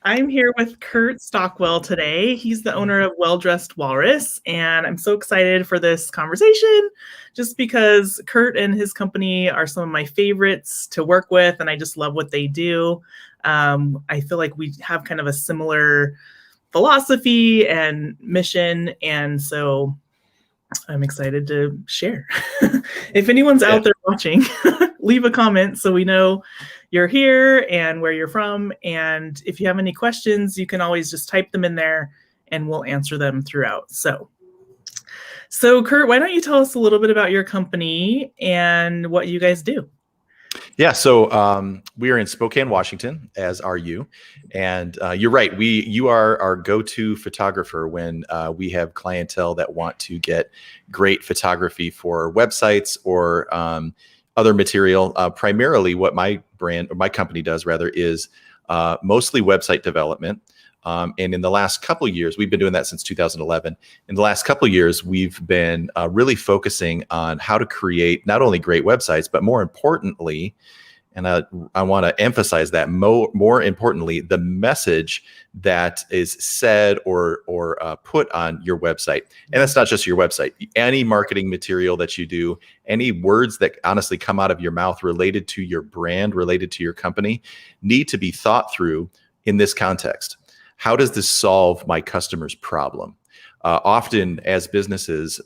I'm here with Kurt Stockwell today. He's the owner of Well Dressed Walrus, and I'm so excited for this conversation just because Kurt and his company are some of my favorites to work with, and I just love what they do. I feel like we have kind of a similar philosophy and mission, and so I'm excited to share. If anyone's out there watching, leave a comment so we know you're here and where you're from. And if you have any questions, you can always just type them in there and we'll answer them throughout. So Kurt, why don't you tell us a little bit about your company and what you guys do? Yeah, so we are in Spokane, Washington, as are you. And you're right, you are our go-to photographer when we have clientele that want to get great photography for websites or other material. Primarily what my brand, or my company does rather, is mostly website development. And in the last couple of years, we've been doing that since 2011. In the last couple of years, we've been really focusing on how to create not only great websites, but more importantly, and I want to emphasize that more importantly, the message that is said or put on your website. And that's not just your website. Any marketing material that you do, any words that honestly come out of your mouth related to your brand, related to your company, need to be thought through in this context. How does this solve my customer's problem? Often as businesses,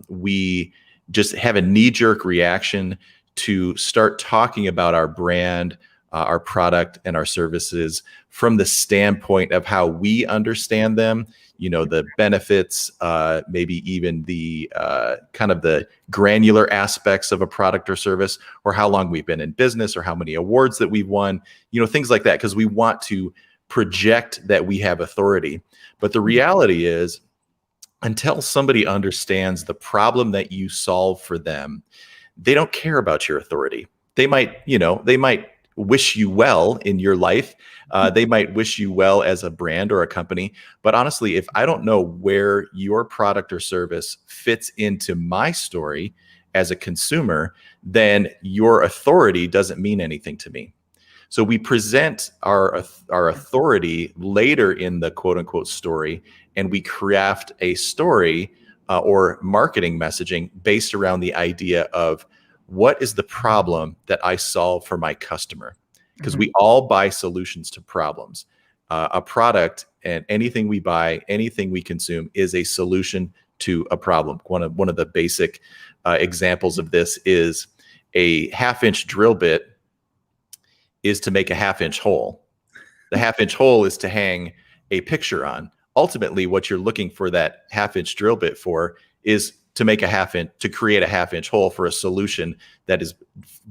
we just have a knee-jerk reaction to start talking about our brand, our product, and our services from the standpoint of how we understand them, you know, the benefits, maybe even the kind of the granular aspects of a product or service, or how long we've been in business, or how many awards that we've won, you know, things like that, because we want to project that we have authority. But the reality is, until somebody understands the problem that you solve for them, they don't care about your authority. They might, you know, they might wish you well in your life. They might wish you well as a brand or a company. But honestly, if I don't know where your product or service fits into my story as a consumer, then your authority doesn't mean anything to me. So we present our authority later in the quote unquote story, and we craft a story or marketing messaging based around the idea of what is the problem that I solve for my customer? Because we all buy solutions to problems. A product and anything we buy, anything we consume is a solution to a problem. One of the basic examples of this is a half-inch drill bit is to make a half-inch hole. The half-inch hole is to hang a picture on. Ultimately, what you're looking for that half-inch drill bit for is to make to create a half-inch hole for a solution that is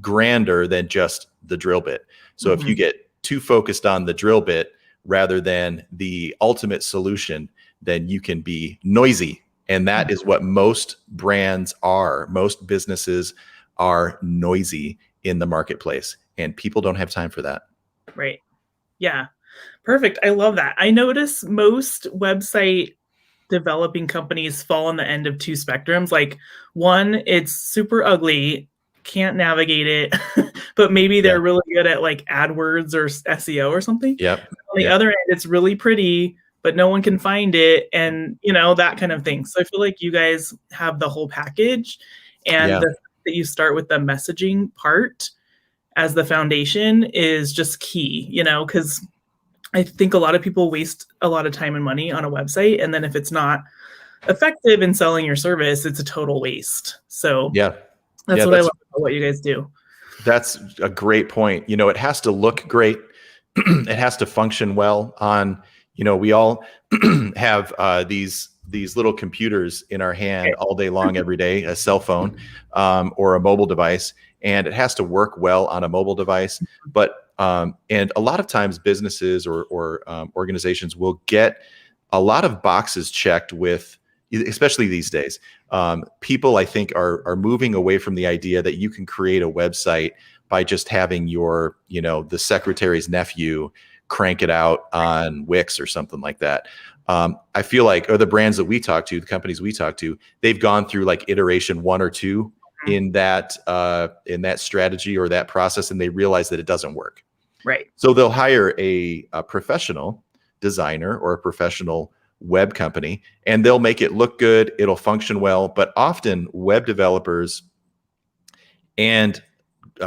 grander than just the drill bit. So if you get too focused on the drill bit rather than the ultimate solution, then you can be noisy. And that is what most brands are. Most businesses are noisy in the marketplace, and people don't have time for that. Right. Yeah. Perfect. I love that. I notice most website developing companies fall on the end of two spectrums. Like, one, it's super ugly, can't navigate it, but maybe they're really good at like AdWords or SEO or something. Yep. On the other end, it's really pretty, but no one can find it, and you know, that kind of thing. So I feel like you guys have the whole package, and the fact that you start with the messaging part as the foundation is just key, you know, because I think a lot of people waste a lot of time and money on a website, and then if it's not effective in selling your service, it's a total waste. So that's what I love about what you guys do. That's a great point. You know, it has to look great. It has to function well on, you know, we all have these little computers in our hand all day long, every day, a cell phone or a mobile device, and it has to work well on a mobile device. But and a lot of times businesses or organizations will get a lot of boxes checked with, especially these days. People, I think, are moving away from the idea that you can create a website by just having your, you know, the secretary's nephew crank it out on Wix or something like that. I feel like, or the brands that we talk to, the companies we talk to, they've gone through like iteration 1 or 2 in that strategy or that process, and they realize that it doesn't work. Right. So they'll hire a professional designer or a professional web company, and they'll make it look good. It'll function well. But often web developers and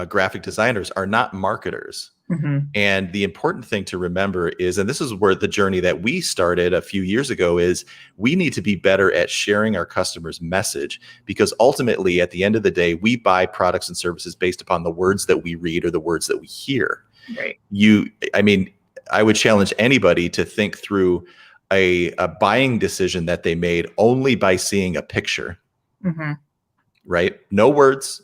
graphic designers are not marketers. Mm-hmm. And the important thing to remember is, and this is where the journey that we started a few years ago is, we need to be better at sharing our customers' message, because ultimately at the end of the day, we buy products and services based upon the words that we read or the words that we hear. Right. I would challenge anybody to think through a buying decision that they made only by seeing a picture. Mm-hmm. Right? No words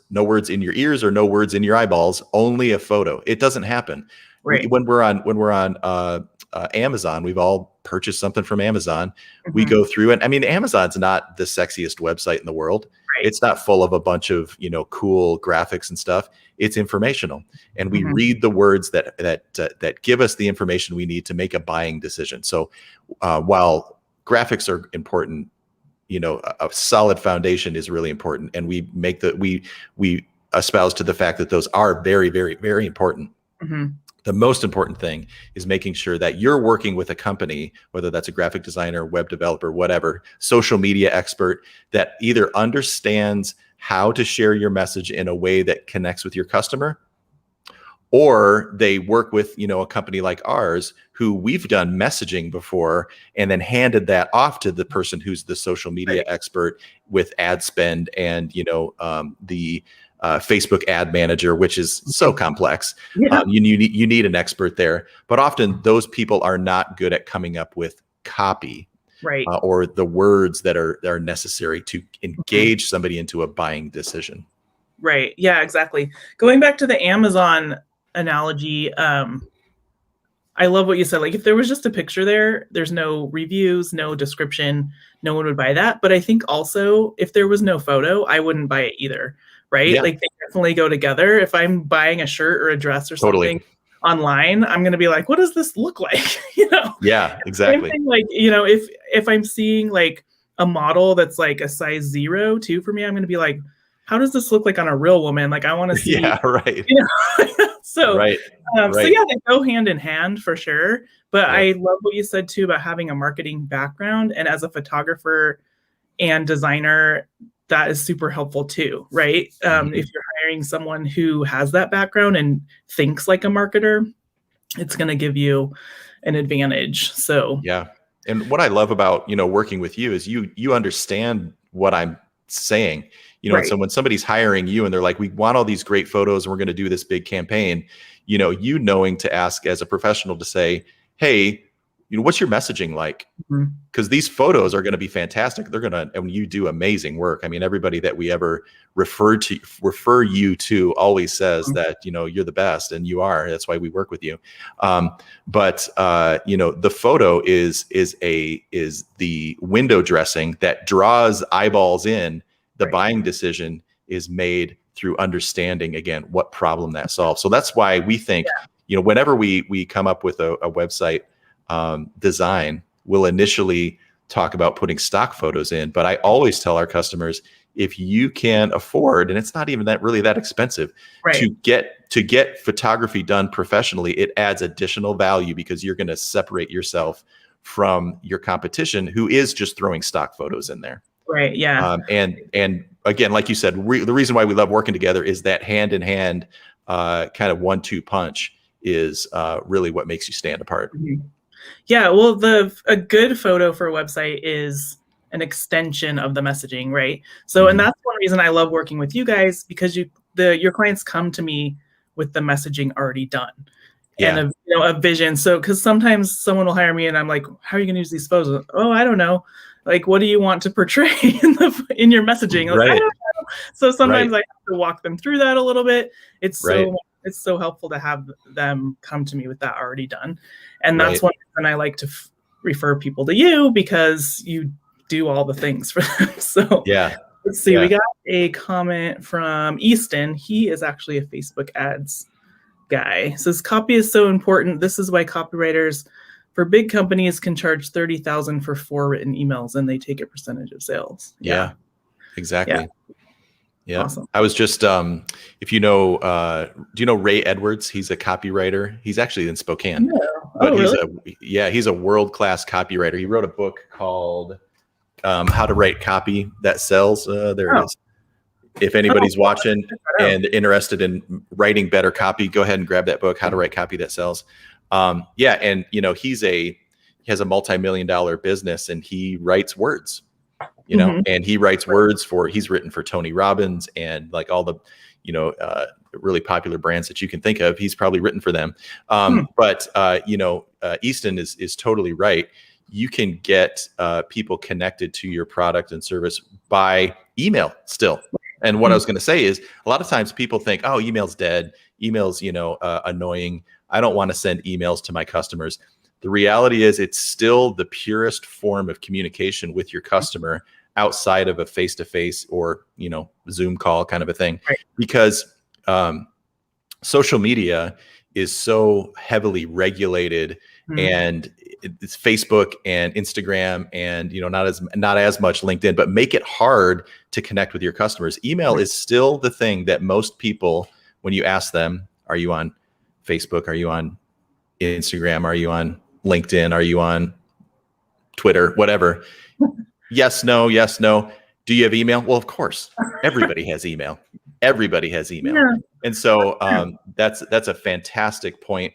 in your ears or no words in your eyeballs, only a photo. It doesn't happen. Right. When we're on Amazon, we've all purchased something from Amazon. Mm-hmm. We go through, and I mean, Amazon's not the sexiest website in the world. Right. It's not full of a bunch of, cool graphics and stuff. It's informational, and we Mm-hmm. read the words that give us the information we need to make a buying decision. So while graphics are important, a solid foundation is really important, and we espouse to the fact that those are very, very, very important. Mm-hmm. The most important thing is making sure that you're working with a company, whether that's a graphic designer, web developer, whatever, social media expert, that either understands how to share your message in a way that connects with your customer, or they work with, a company like ours, who we've done messaging before and then handed that off to the person who's the social media expert with ad spend and, the Facebook ad manager, which is so complex. Yeah. You need an expert there, but often those people are not good at coming up with copy, Right. or the words that are necessary to engage somebody into a buying decision. Right. Yeah, exactly. Going back to the Amazon analogy, I love what you said. Like, if there was just a picture there's no reviews, no description, no one would buy that. But I think also, if there was no photo, I wouldn't buy it either. Right. Yeah. Like, they definitely go together. If I'm buying a shirt or a dress or Totally. something online, I'm going to be like, what does this look like? Yeah, exactly. Same thing, like, if I'm seeing like a model that's like a size 0 too, for me, I'm going to be like, how does this look like on a real woman? Like, I want to see. Yeah, right. So, right. So yeah, they go hand in hand for sure. But Yeah. I love what you said too about having a marketing background, and as a photographer and designer, that is super helpful too, right? If you're hiring someone who has that background and thinks like a marketer, it's going to give you an advantage. So yeah. And what I love about, working with you is you understand what I'm saying. Right. And so when somebody's hiring you and they're like, we want all these great photos and we're going to do this big campaign, knowing to ask as a professional to say, hey, what's your messaging like? Because these photos are going to be fantastic. They're going to, and you do amazing work. I mean, everybody that we ever refer you to always says that, you're the best, and you are. That's why we work with you. But the photo is the window dressing that draws eyeballs in. The buying decision is made through understanding, again, what problem that solves. So that's why we think, whenever we come up with a website design, we'll initially talk about putting stock photos in. But I always tell our customers, if you can afford, and it's not even that expensive, to get photography done professionally, it adds additional value, because you're going to separate yourself from your competition, who is just throwing stock photos in there. Right. Yeah. And again, like you said, the reason why we love working together is that hand in hand kind of 1-2 punch is really what makes you stand apart. Yeah. Well, a good photo for a website is an extension of the messaging, right? So, and that's one reason I love working with you guys, because your clients come to me with the messaging already done. Yeah. And a vision. So, because sometimes someone will hire me and I'm like, how are you going to use these photos? Oh, I don't know. Like, what do you want to portray in your messaging? Like, I don't know. So sometimes I have to walk them through that a little bit. It's so helpful to have them come to me with that already done. And that's one reason I like to refer people to you, because you do all the things for them. So let's see. We got a comment from Easton. He is actually a Facebook ads guy. It says, copy is so important. This is why copywriters for big companies can charge $30,000 for 4 written emails, and they take a percentage of sales. Yeah, exactly. Yeah. Awesome. I was just, if do you know Ray Edwards? He's a copywriter. He's actually in Spokane, No. but Oh, really? he's a world-class copywriter. He wrote a book called How to Write Copy That Sells. There it Oh, is. If oh, anybody's well, watching check that out. and interested in writing better copy, go ahead and grab that book, How to Write Copy That Sells. Yeah. And he has a multi-million-dollar business and he writes words, and he writes words he's written for Tony Robbins and like all the, really popular brands that you can think of. He's probably written for them. But Easton is totally right. You can get people connected to your product and service by email still. And what I was going to say is a lot of times people think, oh, email's dead. Email's, annoying. I don't want to send emails to my customers. The reality is it's still the purest form of communication with your customer outside of a face-to-face or, Zoom call kind of a thing, Right. because social media is so heavily regulated and it's Facebook and Instagram and, not as much LinkedIn, but make it hard to connect with your customers. Email is still the thing that most people, when you ask them, are you on Facebook? Are you on Instagram? Are you on LinkedIn? Are you on Twitter? Whatever. Yes, no, yes, no. Do you have email? Well, of course. Everybody has email. Everybody has email. Yeah. And so that's a fantastic point,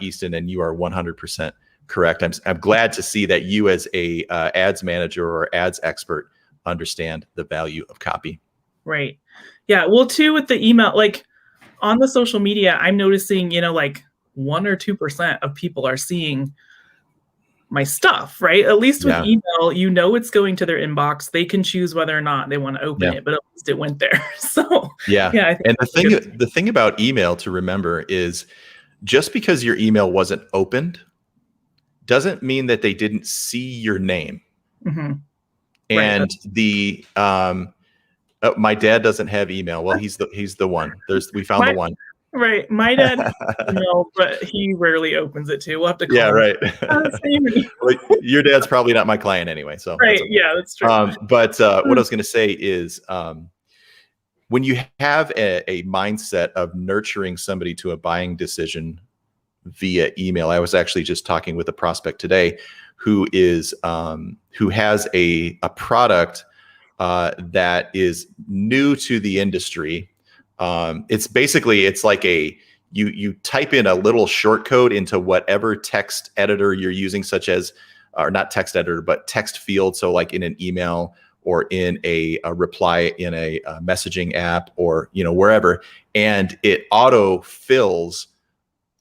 Easton, and you are 100% correct. I'm glad to see that you as a ads manager or ads expert understand the value of copy. Right. Yeah. Well, too, with the email, like on the social media, I'm noticing, like 1 or 2% of people are seeing my stuff, right? At least with email, it's going to their inbox. They can choose whether or not they want to open it, but at least it went there. So yeah. I think and the thing about email to remember is just because your email wasn't opened doesn't mean that they didn't see your name. And my dad doesn't have email. Well, he's the one. We found the one. Right. My dad, but he rarely opens it too. We'll have to call him. Right. Well, your dad's probably not my client anyway. So right. That's okay. Yeah, that's true. But what I was going to say is when you have a mindset of nurturing somebody to a buying decision via email, I was actually just talking with a prospect today who has a product that is new to the industry. It's like you type in a little short code into whatever text editor you're using, such as, or not text editor, but text field. So like in an email or in a reply in a messaging app or, wherever, and it auto fills,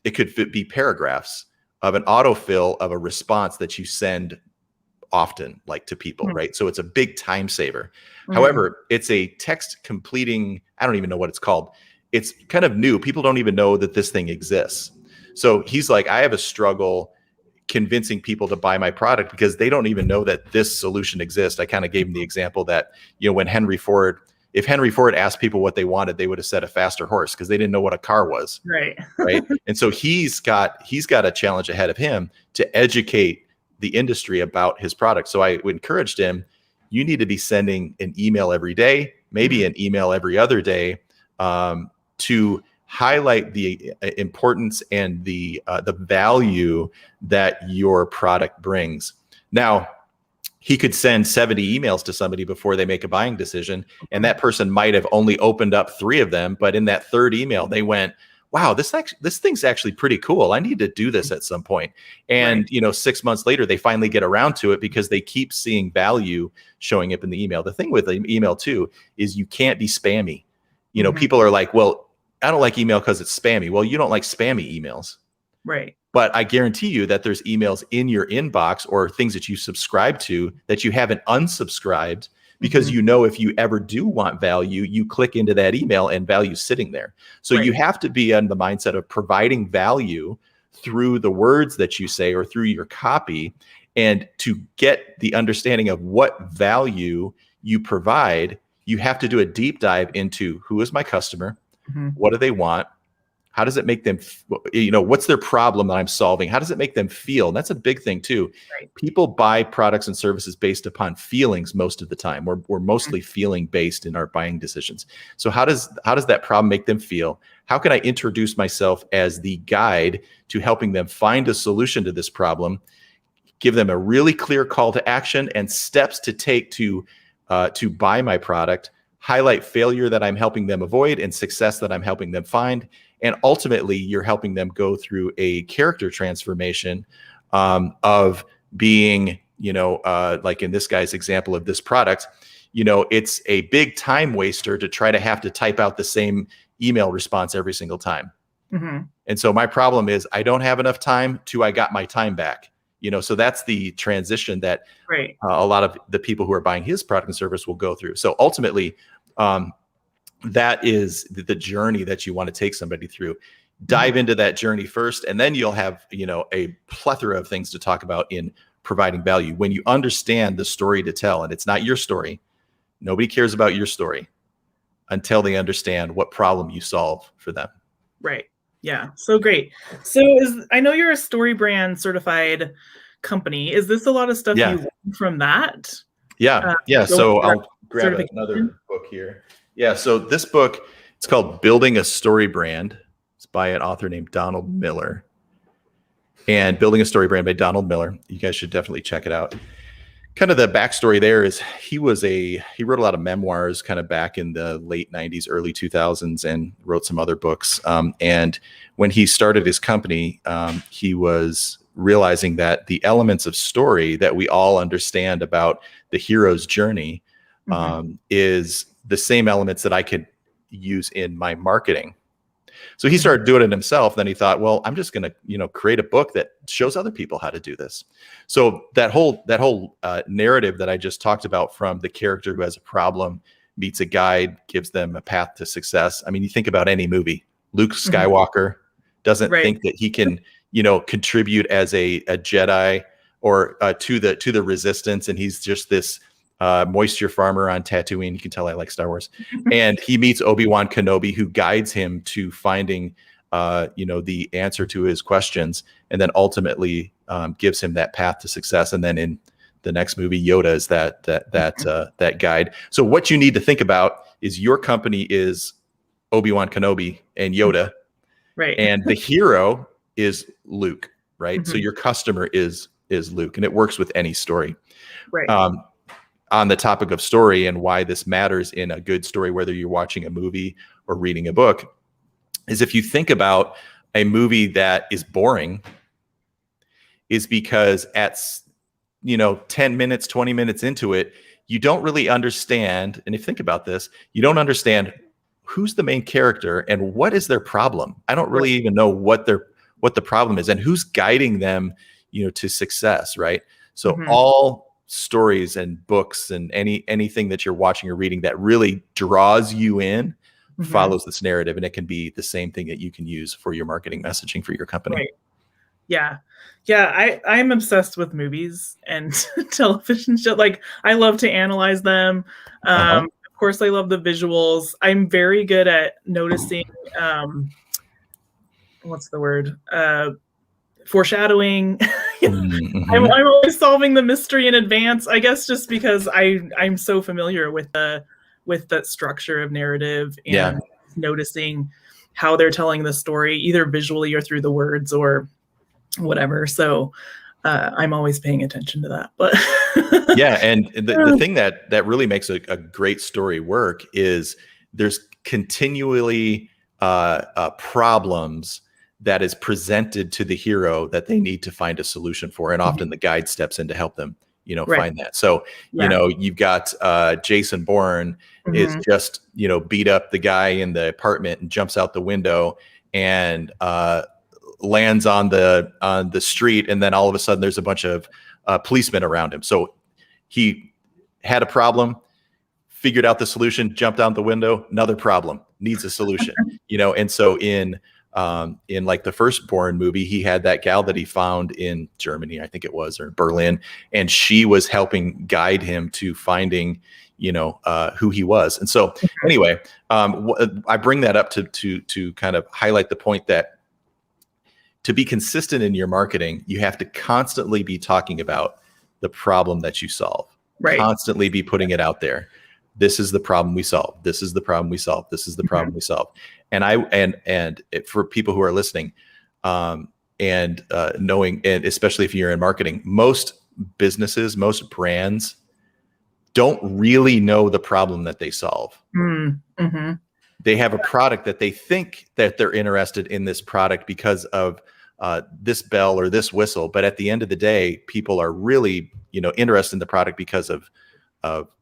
it could be paragraphs of an autofill of a response that you send often, like to people, right? So it's a big time saver. However, it's a text completing, I don't even know what it's called. It's kind of new. People don't even know that this thing exists. So he's like, I have a struggle convincing people to buy my product because they don't even know that this solution exists. I kind of gave him the example that, when if Henry Ford asked people what they wanted, they would have said a faster horse because they didn't know what a car was. Right. Right. And so he's got a challenge ahead of him to educate the industry about his product. So I encouraged him, you need to be sending an email every day, maybe an email every other day, to highlight the importance and the value that your product brings. Now, he could send 70 emails to somebody before they make a buying decision, and that person might have only opened up 3 of them, but in that third email, they went, wow, this thing's actually pretty cool. I need to do this at some point. And, 6 months later, they finally get around to it because they keep seeing value showing up in the email. The thing with the email too, is you can't be spammy. People are like, well, I don't like email because it's spammy. Well, you don't like spammy emails. Right. But I guarantee you that there's emails in your inbox or things that you subscribe to that you haven't unsubscribed because if you ever do want value, you click into that email and value's sitting there. So you have to be in the mindset of providing value through the words that you say or through your copy. And to get the understanding of what value you provide, you have to do a deep dive into who is my customer, what do they want, How does it make them, what's their problem that I'm solving? How does it make them feel? And that's a big thing too. Right. People buy products and services based upon feelings most of the time. We're mostly feeling based in our buying decisions. So how does that problem make them feel? How can I introduce myself as the guide to helping them find a solution to this problem? Give them a really clear call to action and steps to take to buy my product. Highlight failure that I'm helping them avoid and success that I'm helping them find. And ultimately, you're helping them go through a character transformation of being, like in this guy's example of this product, it's a big time waster to try to have to type out the same email response every single time. Mm-hmm. And so my problem is I don't have enough time to I got my time back. So that's the transition that Right. A lot of the people who are buying his product and service will go through. So ultimately, that is the journey that you want to take somebody through. Dive into that journey first, and then you'll have, a plethora of things to talk about in providing value. When you understand the story to tell, and it's not your story, nobody cares about your story until they understand what problem you solve for them. Right. Yeah. So great. So I know you're a StoryBrand certified company. Is this a lot of stuff you learned from that? Yeah. So I'll grab another book here. Yeah. So this book, it's called Building a Story Brand. It's by an author named Donald Miller. And Building a Story Brand by Donald Miller. You guys should definitely check it out. Kind of the backstory there is he wrote a lot of memoirs kind of back in the late 90s, early 2000s, and wrote some other books. And when he started his company, he was realizing that the elements of story that we all understand about the hero's journey is the same elements that I could use in my marketing. So he started doing it himself. Then he thought, well, I'm just going to, create a book that shows other people how to do this. So that whole narrative that I just talked about, from the character who has a problem, meets a guide, gives them a path to success. I mean, you think about any movie, Luke Skywalker doesn't think that he can, contribute as a Jedi or to the Resistance. And he's just this moisture farmer on Tatooine. You can tell I like Star Wars. And he meets Obi-Wan Kenobi, who guides him to finding, the answer to his questions, and then ultimately gives him that path to success. And then in the next movie, Yoda is that guide. So what you need to think about is your company is Obi-Wan Kenobi and Yoda, right? And the hero is Luke, right? So your customer is Luke, and it works with any story, right? On the topic of story and why this matters in a good story, whether you're watching a movie or reading a book, is if you think about a movie that is boring, is because at 10 minutes, 20 minutes into it, you don't really understand. And if you think about this, you don't understand who's the main character and what is their problem. I don't really even know what the problem is and who's guiding them, to success, right? So all stories and books and anything that you're watching or reading that really draws you in follows this narrative, and it can be the same thing that you can use for your marketing messaging for your company. Right. Yeah. I'm obsessed with movies and television show. Like, I love to analyze them. Of course, I love the visuals. I'm very good at noticing what's the word? Foreshadowing. I'm always solving the mystery in advance, I guess, just because I'm so familiar with the structure of narrative and noticing how they're telling the story, either visually or through the words or whatever. So I'm always paying attention to that. But and the thing that really makes a great story work is there's continually problems that is presented to the hero that they need to find a solution for. And often the guide steps in to help them, find that. So, you've got Jason Bourne is just, beat up the guy in the apartment and jumps out the window and lands on the street. And then all of a sudden there's a bunch of policemen around him. So he had a problem, figured out the solution, jumped out the window, another problem, needs a solution, and so in like the first Bourne movie, he had that gal that he found in Germany, I think it was, or Berlin, and she was helping guide him to finding, who he was. And so anyway, I bring that up to kind of highlight the point that to be consistent in your marketing, you have to constantly be talking about the problem that you solve, constantly be putting it out there. This is the problem we solve. This is the problem we solve. This is the problem we solve. And for people who are listening, and knowing, and especially if you're in marketing, most businesses, most brands don't really know the problem that they solve. Mm-hmm. They have a product that they think that they're interested in this product because of this bell or this whistle. But at the end of the day, people are really, interested in the product because of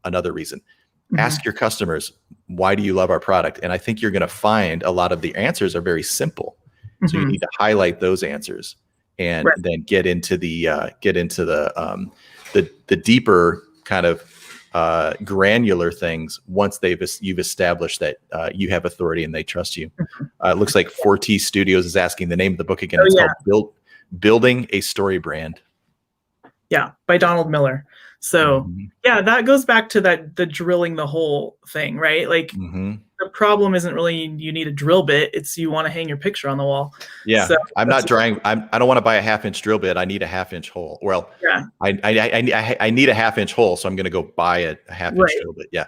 another reason. Mm-hmm. Ask your customers, why do you love our product? And I think you're going to find a lot of the answers are very simple. Mm-hmm. So you need to highlight those answers and then get into the deeper kind of granular things once you've established that you have authority and they trust you. It looks like 4T Studios is asking the name of the book again. It's called Building a Story Brand. Yeah, by Donald Miller. So that goes back to the drilling the hole thing, right? Like the problem isn't really you need a drill bit; it's you want to hang your picture on the wall. Yeah, so I'm not trying. I don't want to buy a 1/2-inch drill bit. I need a 1/2-inch hole. Well, I need a 1/2-inch hole, so I'm going to go buy a 1/2-inch drill bit. Yeah,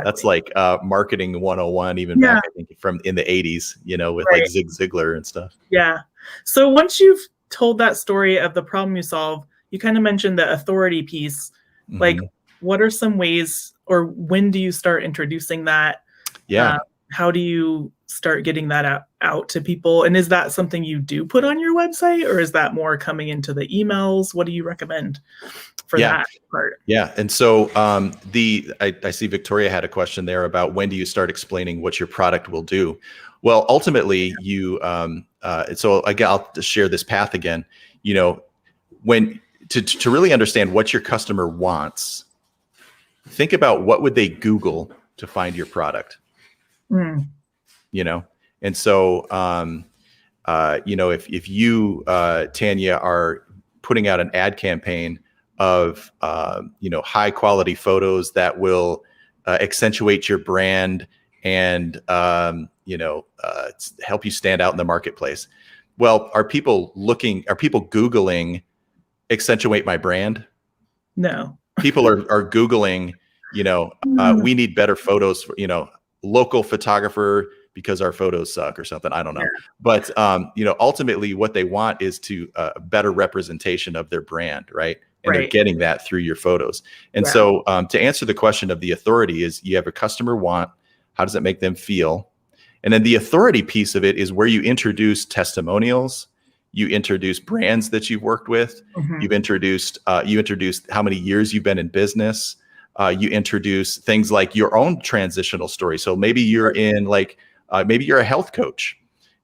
that's like marketing 101, even back I think from in the 80s, with like Zig Ziglar and stuff. Yeah. So once you've told that story of the problem you solve, you kind of mentioned the authority piece. Like, what are some ways, or when do you start introducing that? Yeah. How do you start getting that out to people? And is that something you do put on your website, or is that more coming into the emails? What do you recommend for that part? Yeah. And so I see Victoria had a question there about when do you start explaining what your product will do? Well, ultimately you, so again, I'll share this path again, when to really understand what your customer wants, think about what would they Google to find your product, And so, if you, Tanya, are putting out an ad campaign of, high quality photos that will accentuate your brand and, help you stand out in the marketplace. Well, are people Googling accentuate my brand? No. People are Googling, we need better photos for, local photographer because our photos suck or something. I don't know. But, ultimately what they want is to a better representation of their brand. Right. And they're getting that through your photos. And so to answer the question of the authority is you have a customer want, how does it make them feel? And then the authority piece of it is where you introduce testimonials, you introduce brands that you've worked with, you've introduced, how many years you've been in business, you introduce things like your own transitional story. So maybe you're in maybe you're a health coach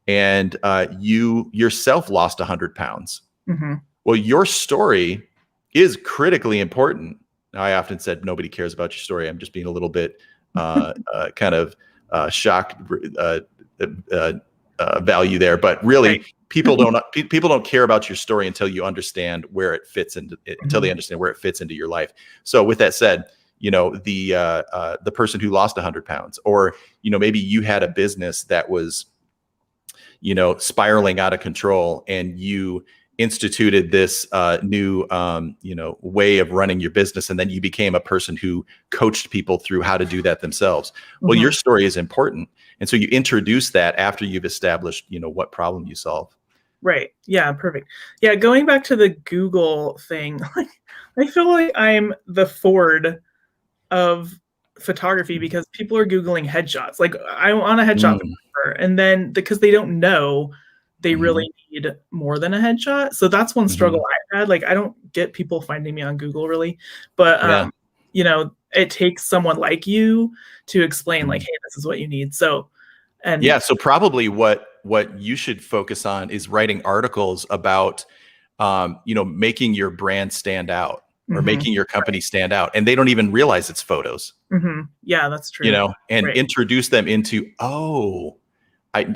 and you yourself lost 100 pounds. Well, your story is critically important. Now, I often said nobody cares about your story. I'm just being a little bit kind of shock value there, but really people don't care about your story until you understand where it fits into until they understand where it fits into your life. So with that said, the person who lost 100 pounds, or maybe you had a business that was spiraling out of control and you instituted this new way of running your business, and then you became a person who coached people through how to do that themselves. Well, your story is important, and so you introduce that after you've established what problem you solve. Right. Yeah, perfect. Yeah, going back to the Google thing, I feel like I'm the Ford of photography because people are Googling headshots. Like, I want a headshot, and then because they don't know they really need more than a headshot. So that's one struggle I had. Like, I don't get people finding me on Google really, but it takes someone like you to explain like, hey, this is what you need. So, so probably what you should focus on is writing articles about, making your brand stand out or making your company stand out. And they don't even realize it's photos. Yeah, that's true. And introduce them into,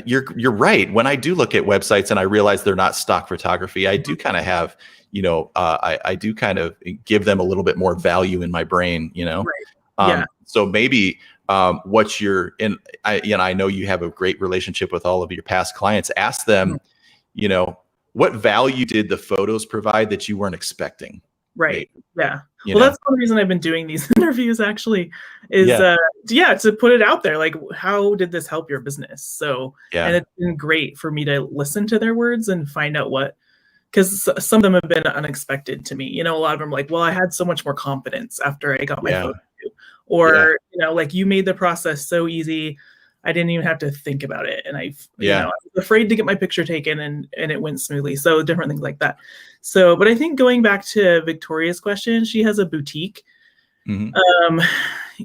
You're right. When I do look at websites and I realize they're not stock photography, I do kind of have, I do kind of give them a little bit more value in my brain, Right. Yeah. So maybe what you're in, I know you have a great relationship with all of your past clients. Ask them, what value did the photos provide that you weren't expecting? Right. Maybe, Yeah. Well, that's one reason I've been doing these interviews actually is, to put it out there. Like, how did this help your business? So, and it's been great for me to listen to their words and find out because some of them have been unexpected to me. A lot of them are like, well, I had so much more confidence after I got my photo shoot. Or, like, you made the process so easy. I didn't even have to think about it. And I was afraid to get my picture taken and it went smoothly. So different things like that. So, but I think going back to Victoria's question, she has a boutique. Mm-hmm.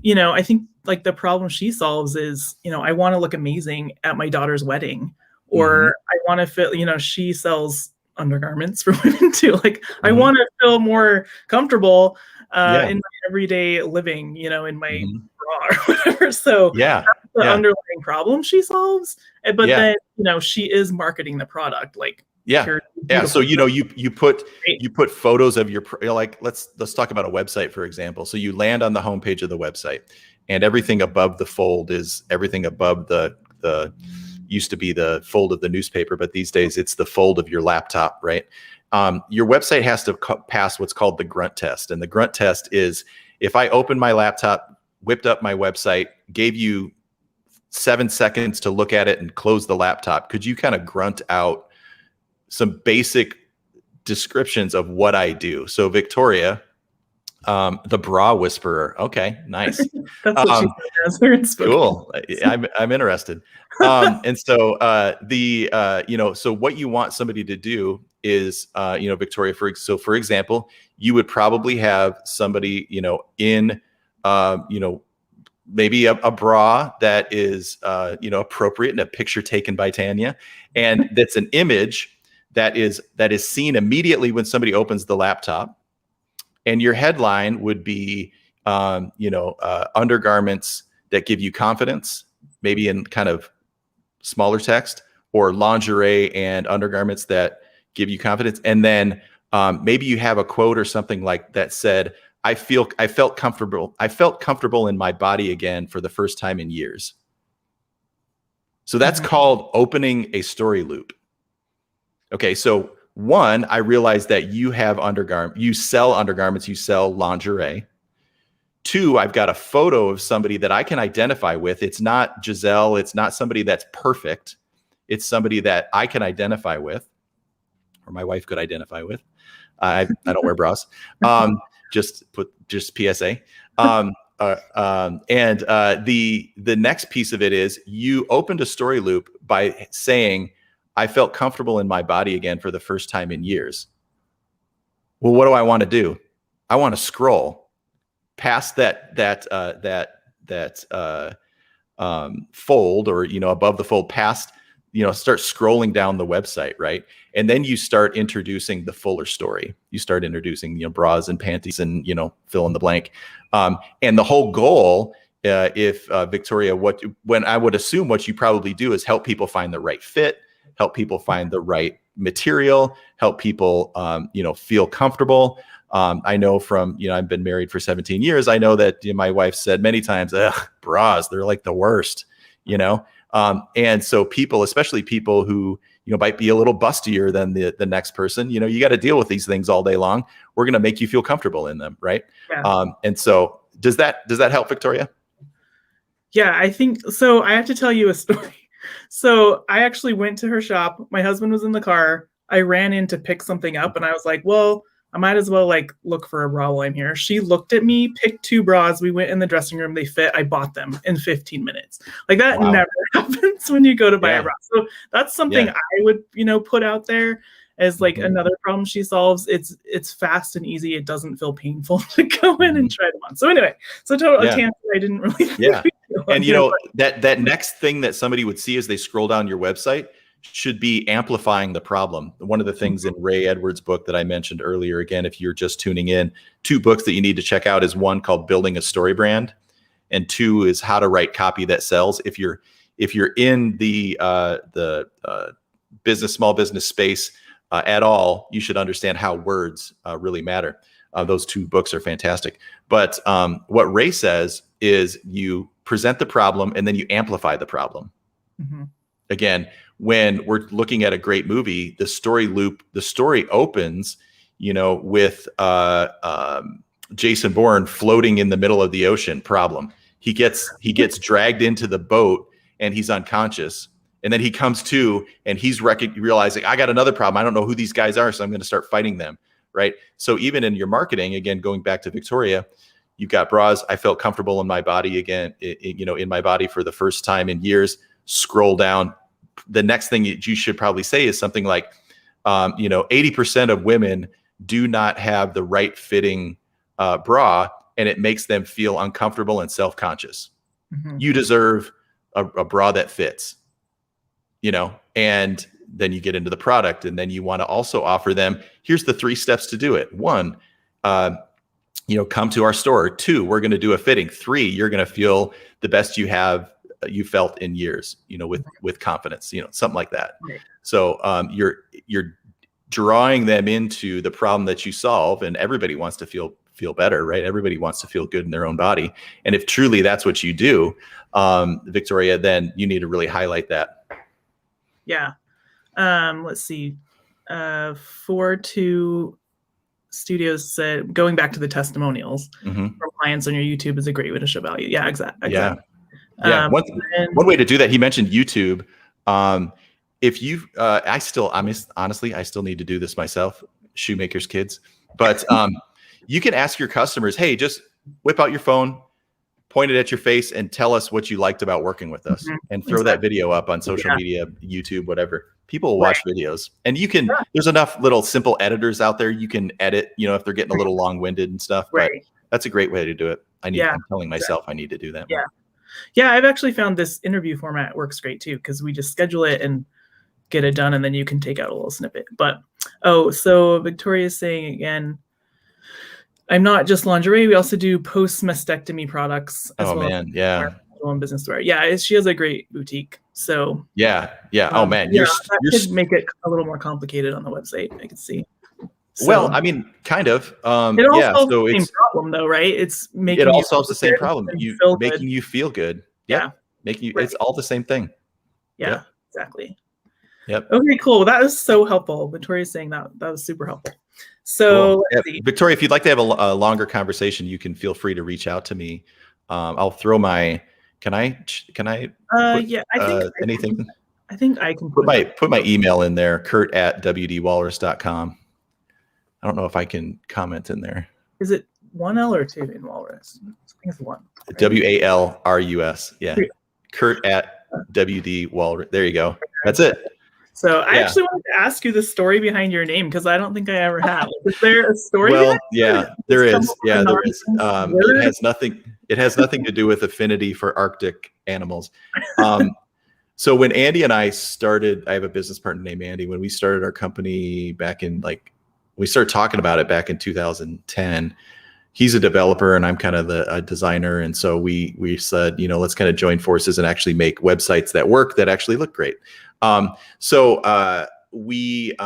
I think like the problem she solves is, I want to look amazing at my daughter's wedding, or I want to feel, she sells undergarments for women too. Like I want to feel more comfortable in my everyday living, in my bra or whatever. So that's the underlying problem she solves. But then, she is marketing the product like So you put photos of your let's talk about a website, for example. So you land on the homepage of the website, and everything above the fold is everything above the used to be the fold of the newspaper, but these days it's the fold of your laptop, right? Your website has to pass what's called the grunt test. And the grunt test is if I open my laptop, whipped up my website, gave you 7 seconds to look at it and close the laptop, could you kind of grunt out some basic descriptions of what I do? So Victoria, the bra whisperer. Okay, nice. That's what she says. Cool. I'm interested. And so so what you want somebody to do is, Victoria, for example, you would probably have somebody, in, maybe a bra that is, appropriate, and a picture taken by Tanya, and that's an image that is seen immediately when somebody opens the laptop. And your headline would be, undergarments that give you confidence, maybe in kind of smaller text, or lingerie and undergarments that give you confidence. And then maybe you have a quote or something like that said, I felt comfortable in my body again for the first time in years. So that's called opening a story loop. Okay, so one, I realized that you sell undergarments, you sell lingerie. Two, I've got a photo of somebody that I can identify with. It's not Giselle. It's not somebody that's perfect. It's somebody that I can identify with, or my wife could identify with. I don't wear bras. Just PSA. The next piece of it is you opened a story loop by saying, I felt comfortable in my body again for the first time in years. Well, what do I want to do? I want to scroll past that fold, or above the fold, past, start scrolling down the website, right? And then you start introducing the fuller story. You start introducing bras and panties and fill in the blank. And the whole goal, if Victoria, when I would assume what you probably do is help people find the right fit, help people find the right material, help people, feel comfortable. I know from, I've been married for 17 years. I know that my wife said many times, bras, they're like the worst, and so people, especially people who, might be a little bustier than the next person, you got to deal with these things all day long. We're going to make you feel comfortable in them. Right. Yeah. And so does that help, Victoria? Yeah, I think so. I have to tell you a story. So I actually went to her shop. My husband was in the car. I ran in to pick something up, and I was like, well, I might as well look for a bra while I'm here. She looked at me, picked 2 bras. We went in the dressing room. They fit. I bought them in 15 minutes. Like that never happens when you go to buy a bra. So that's something I would, put out there as another problem she solves. It's fast and easy. It doesn't feel painful to go in and try them on. So anyway, total tangent. I didn't really think and that next thing that somebody would see as they scroll down your website should be amplifying the problem. One of the things in Ray Edwards' book that I mentioned earlier, again, if you're just tuning in, 2 books that you need to check out is one called Building a Story Brand, and 2 is How to Write Copy That Sells. If if you're in the small business space at all, you should understand how words really matter. Those two books are fantastic. But what Ray says is you present the problem and then you amplify the problem. Mm-hmm. Again, when we're looking at a great movie, the story opens, with Jason Bourne floating in the middle of the ocean. Problem. He gets dragged into the boat and he's unconscious. And then he comes to and he's realizing, I got another problem. I don't know who these guys are, so I'm going to start fighting them. Right. So even in your marketing, again, going back to Victoria, you've got bras. I felt comfortable in my body again, in my body for the first time in years. Scroll down. The next thing you should probably say is something like, 80% of women do not have the right fitting bra, and it makes them feel uncomfortable and self-conscious. Mm-hmm. You deserve a bra that fits, and then you get into the product, and then you want to also offer them, here's the 3 steps to do it. 1, come to our store. 2, we're going to do a fitting. 3, you're going to feel the best you felt in years, with confidence, something like that. Right. So you're drawing them into the problem that you solve, and everybody wants to feel better, right? Everybody wants to feel good in their own body. And if truly that's what you do, Victoria, then you need to really highlight that. Yeah. Let's see. 42 Studios said, going back to the testimonials from clients on your YouTube is a great way to show value. Yeah, exactly. Yeah. One way to do that, he mentioned YouTube. If you, I still need to do this myself, shoemakers kids, but you can ask your customers, hey, just whip out your phone, point it at your face, and tell us what you liked about working with us, and throw that video up on social media, YouTube, whatever. People will watch videos, and you can, there's enough little simple editors out there. You can edit, if they're getting a little long-winded and stuff, but that's a great way to do it. I'm telling myself I need to do that. Yeah. Yeah. I've actually found this interview format works great too, because we just schedule it and get it done, and then you can take out a little snippet. But, so Victoria's saying again, I'm not just lingerie. We also do post-mastectomy products as well. Man. Yeah. Business wear. Yeah. She has a great boutique. So yeah. Oh man. You're could make it a little more complicated on the website. I could see. So, well, I mean, kind of. It all solves the same problem though, right? It's making it all solves the same problem. Making you feel good. Yeah. Making you, it's all the same thing. Yeah. Exactly. Yep. Okay, cool. That was so helpful. Victoria's saying that was super helpful. So cool. Victoria, if you'd like to have a longer conversation, you can feel free to reach out to me. I'll throw my. Can I? Yeah, I think I can put my email in there. Kurt@wdwalrus.com. I don't know if I can comment in there. Is it 1 L or 2 in Walrus? I think it's 1. Right? WALRUS. Yeah. Kurt@WDWalrus. There you go. That's it. So I actually wanted to ask you the story behind your name, because I don't think I ever have. Is there a story? Well, there is. Yeah, there is. It has nothing to do with affinity for Arctic animals. So when Andy and I started, I have a business partner named Andy. When we started our company back in we started talking about it back in 2010. He's a developer and I'm kind of a designer. And so we said, let's kind of join forces and actually make websites that work, that actually look great. So we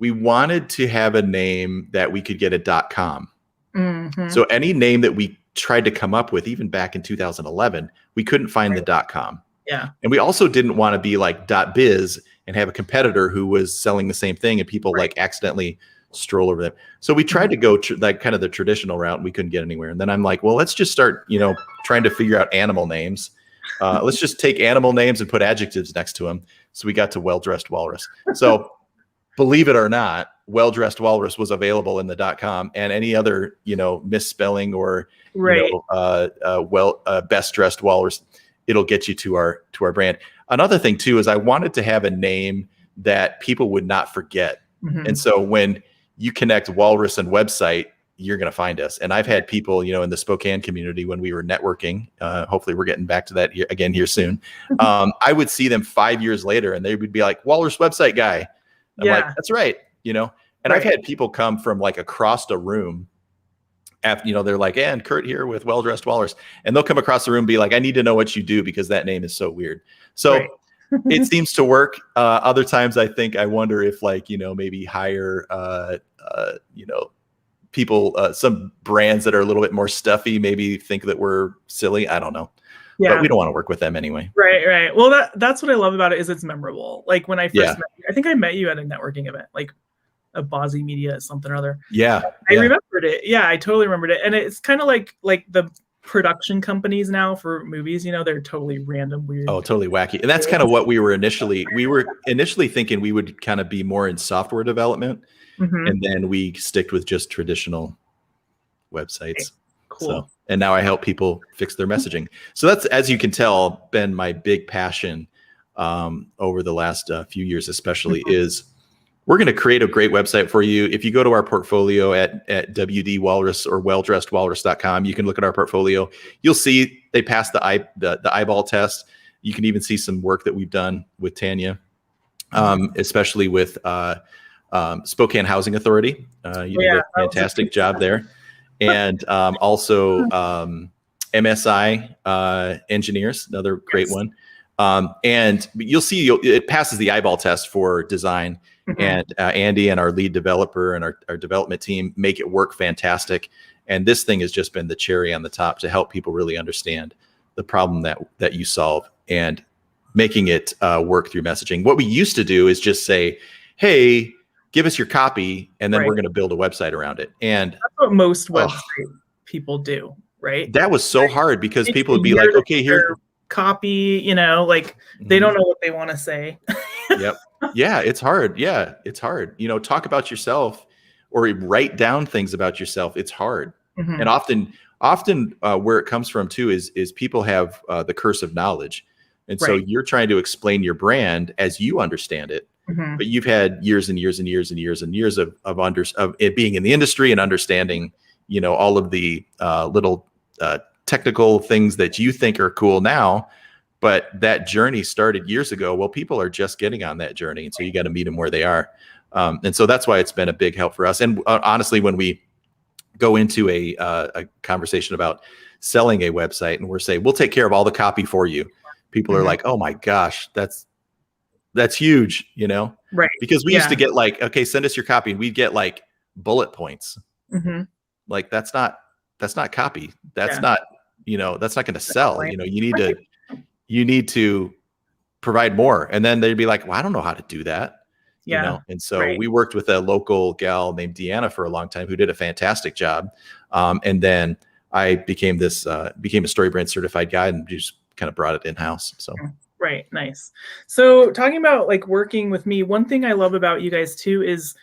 wanted to have a name that we could get a .com. Mm-hmm. So any name that we tried to come up with, even back in 2011, we couldn't find the .com. Yeah. And we also didn't want to be like .biz and have a competitor who was selling the same thing and people accidentally stroll over them. So we tried to go kind of the traditional route, and we couldn't get anywhere. And then I'm like, well, let's just start, trying to figure out animal names. Let's just take animal names and put adjectives next to them. So we got to Well-Dressed Walrus. So believe it or not, Well-Dressed Walrus was available in the .com, and any other, misspelling or, Best Dressed Walrus, it'll get you to our brand. Another thing too, is I wanted to have a name that people would not forget. Mm-hmm. And so when you connect Walrus and website, you're going to find us. And I've had people, in the Spokane community when we were networking, hopefully we're getting back to that here soon. I would see them 5 years later and they would be like, Walrus website guy. I'm like, that's right. And I've had people come from across the room after, they're like, and Kurt here with Well Dressed Walrus, and they'll come across the room and be like, I need to know what you do because that name is so weird. So Right. it seems to work. Other times I think I wonder if maybe hire, people, some brands that are a little bit more stuffy, maybe think that we're silly. I don't know. Yeah. But we don't want to work with them anyway. Right. Well, that's what I love about it is it's memorable. Like when I first met you, I think I met you at a networking event, like a Bozzy Media something or other. Yeah. I remembered it. Yeah, I totally remembered it. And it's kind of like the production companies now for movies, they're totally random, weird. Oh, totally wacky. And that's kind of what we were initially thinking we would kind of be more in software development. Mm-hmm. And then we sticked with just traditional websites. Okay. Cool. So, and now I help people fix their messaging. So that's, as you can tell, been my big passion over the last few years, especially, is we're going to create a great website for you. If you go to our portfolio at WD Walrus or welldressedwalrus.com, you can look at our portfolio. You'll see they passed the eyeball test. You can even see some work that we've done with Tanya, especially with Spokane Housing Authority. You did a fantastic job there. And also MSI Engineers, another great one. And you'll see it passes the eyeball test for design. Mm-hmm. And Andy and our lead developer and our development team make it work fantastic. And this thing has just been the cherry on the top to help people really understand the problem that you solve and making it work through messaging. What we used to do is just say, hey, give us your copy, and then we're going to build a website around it. And that's what most website people do, right? That was so hard because people would be like, okay, here, copy, they don't know what they want to say. Yep. Yeah, it's hard. Yeah, it's hard. Talk about yourself or write down things about yourself. It's hard. Mm-hmm. And often where it comes from too is people have the curse of knowledge. And so you're trying to explain your brand as you understand it. Mm-hmm. But you've had years and years and years and years and years of it being in the industry and understanding, all of the little technical things that you think are cool now. But that journey started years ago. Well, people are just getting on that journey. And so you got to meet them where they are. And so that's why it's been a big help for us. And honestly, when we go into a conversation about selling a website and we're saying, we'll take care of all the copy for you, people are like, oh my gosh, that's huge, Right. Because we used to get like, okay, send us your copy. And we'd get like bullet points. Mm-hmm. Like, that's not copy. That's not, that's not going to sell. Right. You need to provide more. And then they'd be like, well, I don't know how to do that. Yeah. And so we worked with a local gal named Deanna for a long time who did a fantastic job. And then I became a StoryBrand certified guide and just kind of brought it in-house. So. Right. Nice. So talking about like working with me, one thing I love about you guys too is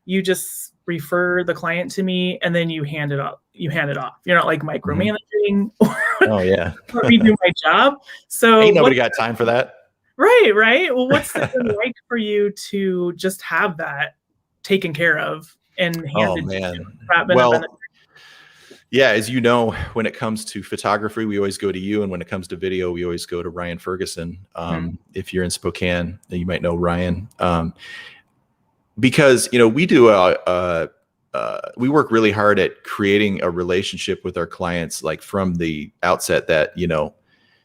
you just refer the client to me and then you hand it off. You're not like micromanaging or me do my job. So ain't nobody got time for that. Right. Well, what's it been like for you to just have that taken care of and handed to you? Well, yeah, as you know, when it comes to photography, we always go to you. And when it comes to video, we always go to Ryan Ferguson. If you're in Spokane, you might know Ryan. Because, we do we work really hard at creating a relationship with our clients, like from the outset that,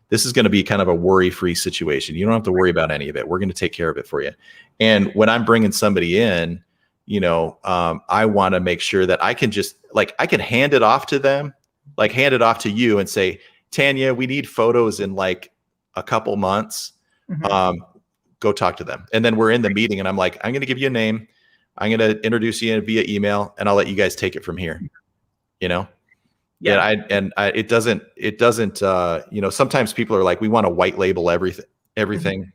this is going to be kind of a worry-free situation. You don't have to worry about any of it. We're going to take care of it for you. And when I'm bringing somebody in, I want to make sure that I can just I can hand it off to them, hand it off to you and say, Tanya, we need photos in like a couple months. Mm-hmm. Go talk to them. And then we're in the meeting and I'm like, I'm going to give you a name. I'm going to introduce you via email and I'll let you guys take it from here. Yeah. It doesn't, sometimes people are like, we want to white label everything. Mm-hmm.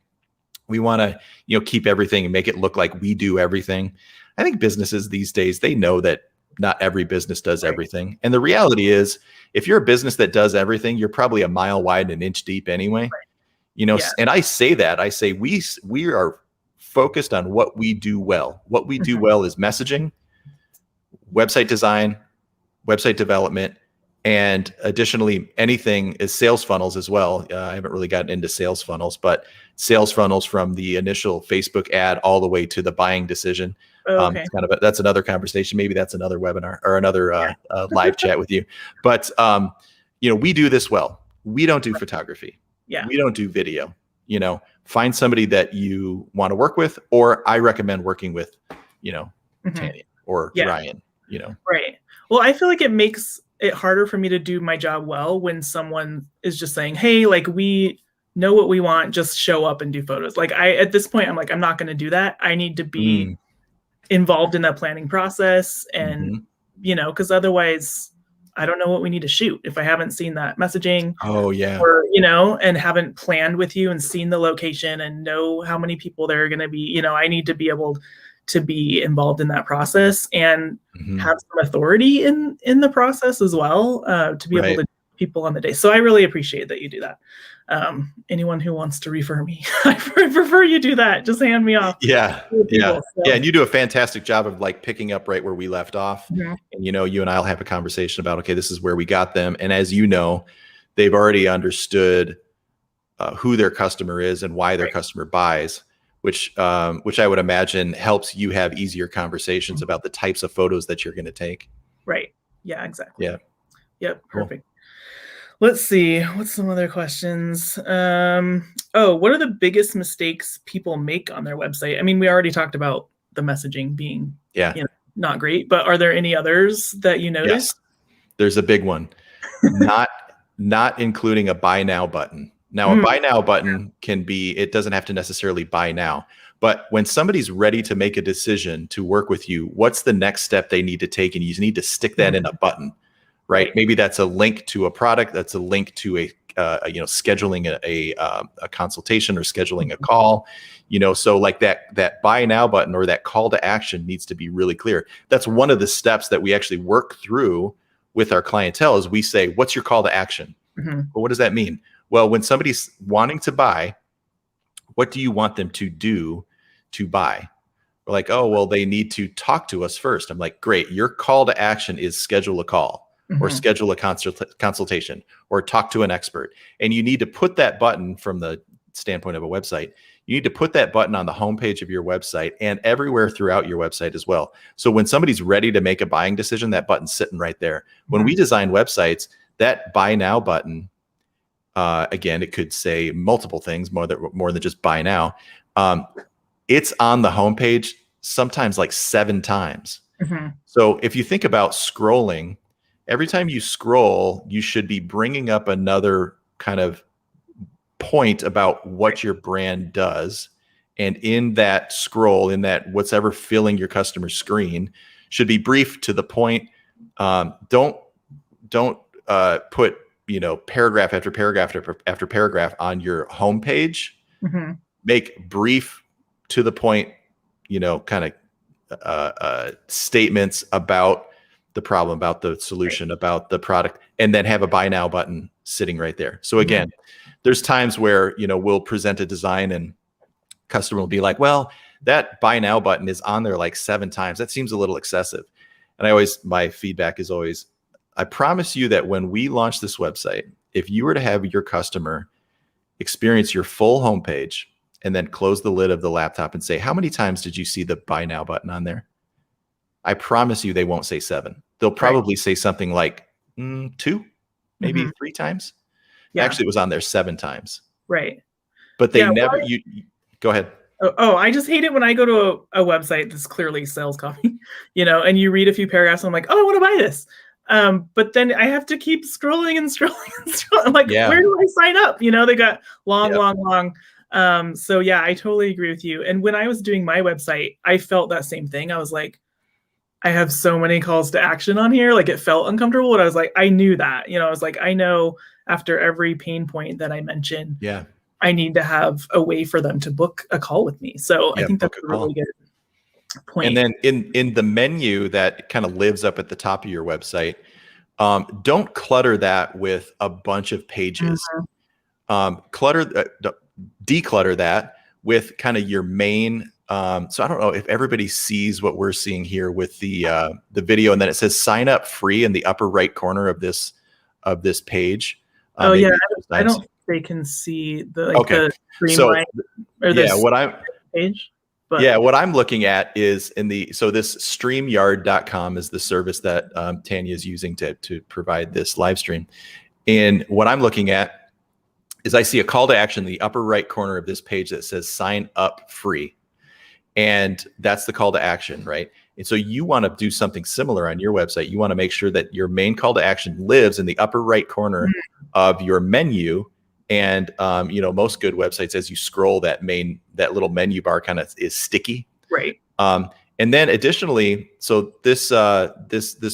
We want to, keep everything and make it look like we do everything. I think businesses these days, they know that not every business does everything. And the reality is, if you're a business that does everything, you're probably a mile wide and an inch deep anyway. And I say we are focused on what we do well. What we do well is messaging, website design, website development, and additionally, anything is sales funnels as well. I haven't really gotten into sales funnels, but sales funnels from the initial Facebook ad all the way to the buying decision. Oh, okay. It's kind of that's another conversation. Maybe that's another webinar or another live chat with you. But we do this well. We don't do photography. Yeah. We don't do video. Find somebody that you want to work with, or I recommend working with, Tanya or Ryan. Right. Well, I feel like it makes it harder for me to do my job well when someone is just saying, hey, like, we know what we want, just show up and do photos. Like, at this point, I'm like, I'm not going to do that. I need to be involved in that planning process. And, because otherwise I don't know what we need to shoot if I haven't seen that messaging. Oh yeah. Or, and haven't planned with you and seen the location and know how many people there are going to be. I need to be able to be involved in that process and have some authority in the process as well, to be able to people on the day. So I really appreciate that you do that. Anyone who wants to refer me, I prefer you do that. Just hand me off. Yeah. And you do a fantastic job of like picking up right where we left off. And you and I'll have a conversation about, okay, this is where we got them. And as you know, they've already understood who their customer is and why their customer buys, which I would imagine helps you have easier conversations about the types of photos that you're going to take. Right. Yeah, exactly. Yeah. Yep. Perfect. Cool. Let's see. What's some other questions? What are the biggest mistakes people make on their website? I mean, we already talked about the messaging being not great, but are there any others that you notice? Yes. There's a big one. not including a buy now button. Now, a buy now button it doesn't have to necessarily buy now, but when somebody's ready to make a decision to work with you, what's the next step they need to take? And you need to stick that in a button. Right. Maybe that's a link to a product. That's a link to scheduling a consultation or scheduling a call, so like that buy now button or that call to action needs to be really clear. That's one of the steps that we actually work through with our clientele is we say, what's your call to action? Well, what does that mean? Well, when somebody's wanting to buy, what do you want them to do to buy? We're like, oh, well, they need to talk to us first. I'm like, great. Your call to action is schedule a call. Or schedule a consultation or talk to an expert. And you need to put that button from the standpoint of a website. You need to put that button on the homepage of your website and everywhere throughout your website as well. So when somebody's ready to make a buying decision, that button's sitting right there. When we design websites, that buy now button, again, it could say multiple things more than just buy now. It's on the homepage sometimes like 7 times. So if you think about scrolling, every time you scroll, you should be bringing up another kind of point about what your brand does. And in that scroll, in that what's ever filling your customer's screen, should be brief to the point. Don't put paragraph after paragraph after paragraph on your homepage. Make brief to the point, kind of statements about the problem, about the solution, about the product, and then have a buy now button sitting right there. So again, there's times where, we'll present a design and customer will be like, well, that buy now button is on there like 7 times. That seems a little excessive. And my feedback is always, I promise you that when we launch this website, if you were to have your customer experience your full homepage and then close the lid of the laptop and say, how many times did you see the buy now button on there? I promise you they won't say 7. They'll probably say something like 2, maybe 3 times. Actually, it was on there 7 times. Right. But they never, you go ahead. Oh, I just hate it when I go to a website that's clearly sales copy, and you read a few paragraphs and I'm like, oh, I want to buy this. But then I have to keep scrolling and scrolling and scrolling. I'm like, where do I sign up? They got long. So yeah, I totally agree with you. And when I was doing my website, I felt that same thing. I was like, I have so many calls to action on here. Like, it felt uncomfortable. And I was like, I knew that, I was like, I know after every pain point that I mentioned, I need to have a way for them to book a call with me. So I think that's a really good point. And then in the menu that kind of lives up at the top of your website, don't clutter that with a bunch of pages. Declutter that with kind of your main. So I don't know if everybody sees what we're seeing here with the video, and then it says sign up free in the upper right corner of this page. I don't think they can see the the green line or this page. But yeah, what I'm looking at is so this StreamYard.com is the service that Tanya is using to provide this live stream. And what I'm looking at is I see a call to action in the upper right corner of this page that says sign up free. And that's the call to action, right? And so you want to do something similar on your website. You want to make sure that your main call to action lives in the upper right corner of your menu. And most good websites, as you scroll, that little menu bar kind of is sticky, right. And then additionally, so this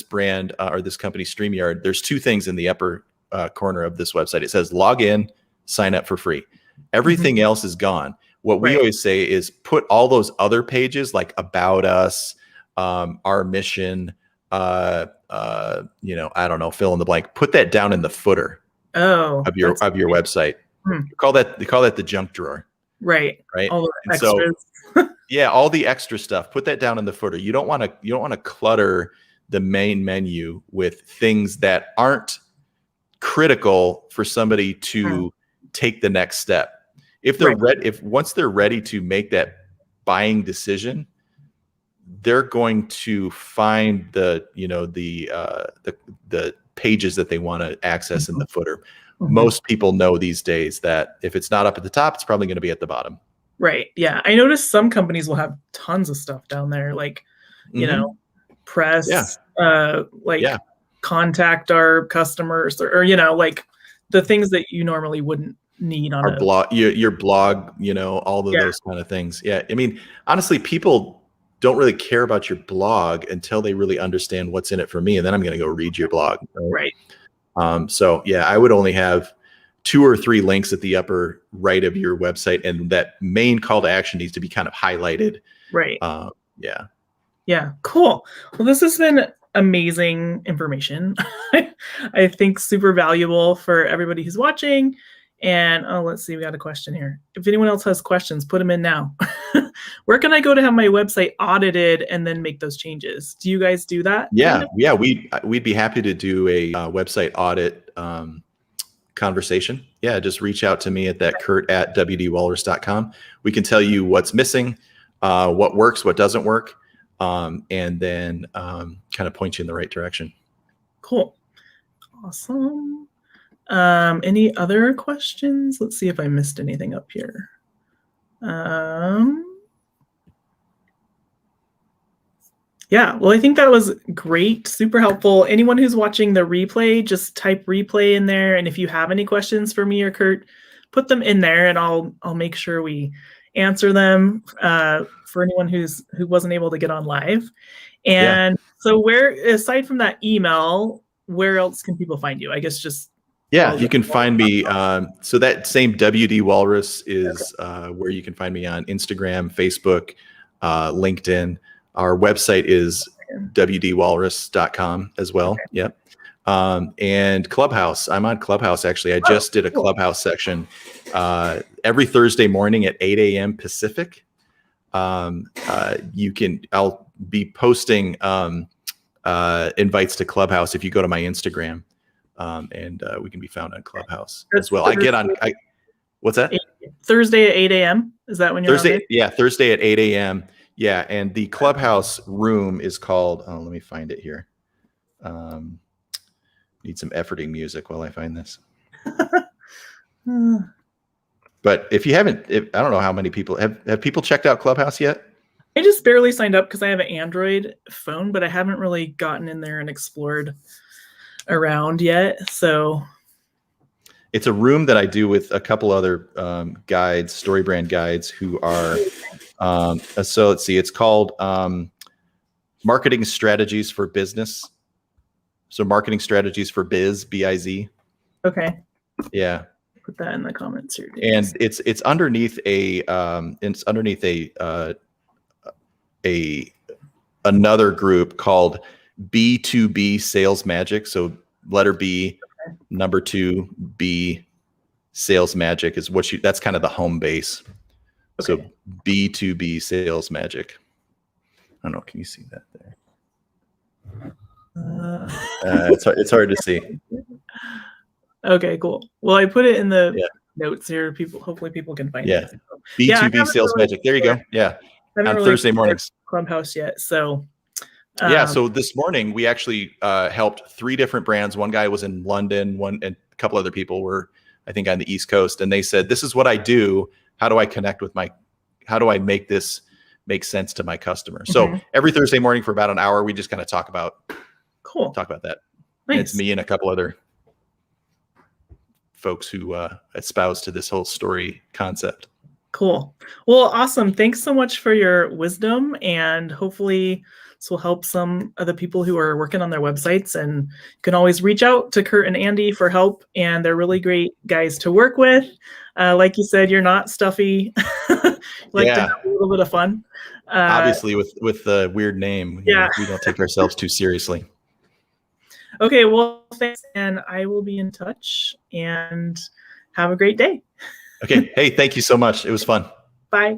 brand or this company StreamYard, there's two things in the upper corner of this website. It says log in, sign up for free. Everything else is gone. What we always say is put all those other pages like about us, our mission, I don't know, fill in the blank. Put that down in the footer of your website. They call that the junk drawer. Right. All the extras. So, yeah, all the extra stuff. Put that down in the footer. You don't want to clutter the main menu with things that aren't critical for somebody to take the next step. If they're once they're ready to make that buying decision, they're going to find the pages that they want to access in the footer. Most people know these days that if it's not up at the top, it's probably going to be at the bottom. Right. Yeah. I noticed some companies will have tons of stuff down there, like, press, contact our customers or like the things that you normally wouldn't need on our blog, your blog, all of those kind of things. Yeah. I mean, honestly, people don't really care about your blog until they really understand what's in it for me. And then I'm going to go read your blog. Right. So yeah, I would only have 2 or 3 links at the upper right of your website. And that main call to action needs to be kind of highlighted. Right. Yeah. Yeah. Cool. Well, this has been amazing information. I think super valuable for everybody who's watching. And let's see, we got a question here. If anyone else has questions, put them in now. Where can I go to have my website audited and then make those changes? Do you guys do that? Yeah, yeah, we'd be happy to do a website audit conversation. Yeah, just reach out to me at that Kurt@wdwalrus.com. We can tell you what's missing, what works, what doesn't work, and then kind of point you in the right direction. Cool. Awesome. Any other questions? Let's see if I missed anything up here. Yeah, well, I think that was great, super helpful. Anyone who's watching the replay, just type replay in there. And if you have any questions for me or Kurt, put them in there and I'll make sure we answer them for anyone who wasn't able to get on live. And so aside from that email, where else can people find you? I guess just you can find me. So that same WD Walrus is where you can find me on Instagram, Facebook, LinkedIn. Our website is wdwalrus.com as well. Yep. And Clubhouse. I'm on Clubhouse, actually. I just did a Clubhouse section every Thursday morning at 8 a.m. Pacific. I'll be posting invites to Clubhouse if you go to my Instagram. And we can be found on Clubhouse as well. What's that? Thursday at 8 a.m. Is that when you're Thursday? on there? Yeah, Thursday at 8 a.m. Yeah, and the Clubhouse room is called. Oh, let me find it here. Need some efforting music while I find this. But if you haven't, I don't know how many people have people checked out Clubhouse yet. I just barely signed up because I have an Android phone, but I haven't really gotten in there and explored around yet. So it's a room that I do with a couple other guides, StoryBrand guides, who are so let's see, it's called Marketing Strategies for Business. So Marketing Strategies for Biz, B-I-Z. Okay. Yeah. Put that in the comments here. And it's underneath another group called B2B Sales Magic. So letter B, number 2, B, Sales Magic is that's kind of the home base. Okay. So B2B Sales Magic. I don't know. Can you see that there? It's hard to see. Okay, cool. Well, I put it in the notes here. Hopefully people can find it. B2B Sales Magic. There you go. Yeah. I haven't on really Thursday mornings. Clubhouse yet, so Yeah. um, So this morning we actually helped 3 different brands. One guy was in London, one and a couple other people were, I think, on the East Coast, and they said, "This is what I do. How do I connect with how do I make this make sense to my customers?" So every Thursday morning for about an hour, we just kind of talk about that. And it's Nice. me and a couple other folks who espouse to this whole story concept. Cool. Well, awesome. Thanks so much for your wisdom, and hopefully this will help some of the people who are working on their websites. And you can always reach out to Kurt and Andy for help, and they're really great guys to work with. Like you said, you're not stuffy. Like to have a little bit of fun. Obviously, with the weird name, Yeah. we don't take ourselves too seriously. Okay, well, thanks, and I will be in touch, and have a great day. Okay. Hey, thank you so much. It was fun. Bye.